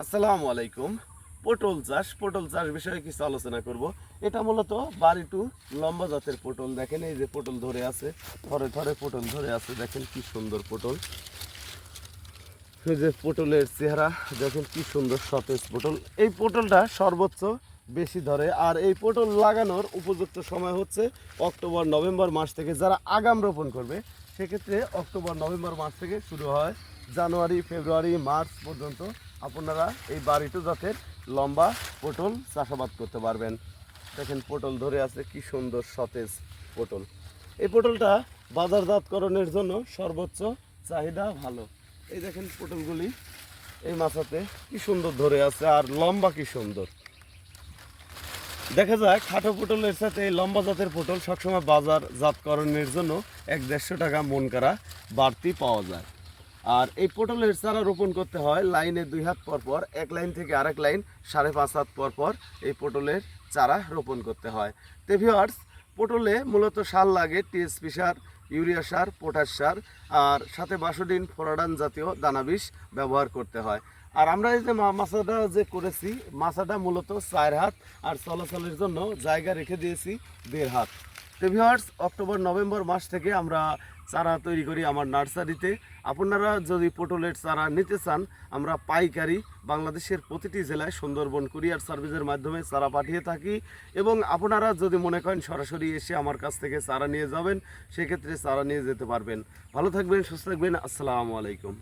আসসালামু আলাইকুম। পটল চাষ বিষয়ে কিছু আলোচনা করব। এটা মূলত বাড়িটু লম্বা জাতের পটল। দেখেন এই যে পটল ধরে আছে, থরে থরে পটল ধরে আছে। দেখেন কি সুন্দর পটল। এই যে পটলের চেহারা দেখেন কি সুন্দর সতেজ পটল। এই পটলটা সর্বোচ্চ বেশি ধরে। আর এই পটল লাগানোর উপযুক্ত সময় হচ্ছে অক্টোবর নভেম্বর মাস থেকে। যারা আগাম রোপণ করবে সেক্ষেত্রে অক্টোবর নভেম্বর মাস থেকে শুরু হয়। জানুয়ারি ফেব্রুয়ারি মার্চ পর্যন্ত আপনারা এই বাড়িটু জাতের লম্বা পটল চাষাবাদ করতে পারবেন। দেখেন পটল ধরে আছে, কি সুন্দর সতেজ পটল। এই পটলটা বাজারজাতকরণের জন্য সর্বোচ্চ চাহিদা ভালো। এই দেখেন পটলগুলি এই মাছাতে কি সুন্দর ধরে আছে, আর লম্বা কি সুন্দর। দেখা যায় খাটো পটলের সাথে এই লম্বা জাতের পটল সবসময় বাজারজাতকরণের জন্য 1-150 টাকা মন করা বাড়তি পাওয়া যায়। আর এই পটলের চারা রোপণ করতে হয় লাইনে 2 হাত পর পর, এক লাইন থেকে আরেক লাইন 5.5 হাত পর পর এই পটলের চারা রোপণ করতে হয়। তো ভিউয়ার্স, পটলে মূলত সার লাগে টিএসপি সার, ইউরিয়া সার, পটাশ সার, আর সাথে বাসোডিন, ফোরাডান জাতীয় দানাবিষ ব্যবহার করতে হয়। আর আমরা এই যে মাছাটা যে করেছি, মাছাটা মূলত 4 হাত, আর চলাচলের জন্য জায়গা রেখে দিয়েছি 1.5 হাত। তো ভিউয়ার্স, অক্টোবর নভেম্বর মাস থেকে আমরা চারা তৈরি করি আমার নার্সারিতে। আপনারা যদি পটলের চারা নিতে চান, আমরা পাইকারি বাংলাদেশের প্রতিটি জেলায় সুন্দরবন কুরিয়ার সার্ভিসের মাধ্যমে চারা পাঠিয়ে থাকি। এবং আপনারা যদি মনে করেন সরাসরি এসে আমার কাছ থেকে চারা নিয়ে যাবেন, সেক্ষেত্রে চারা নিয়ে যেতে পারবেন। ভালো থাকবেন, সুস্থ থাকবেন। আসসালামু আলাইকুম।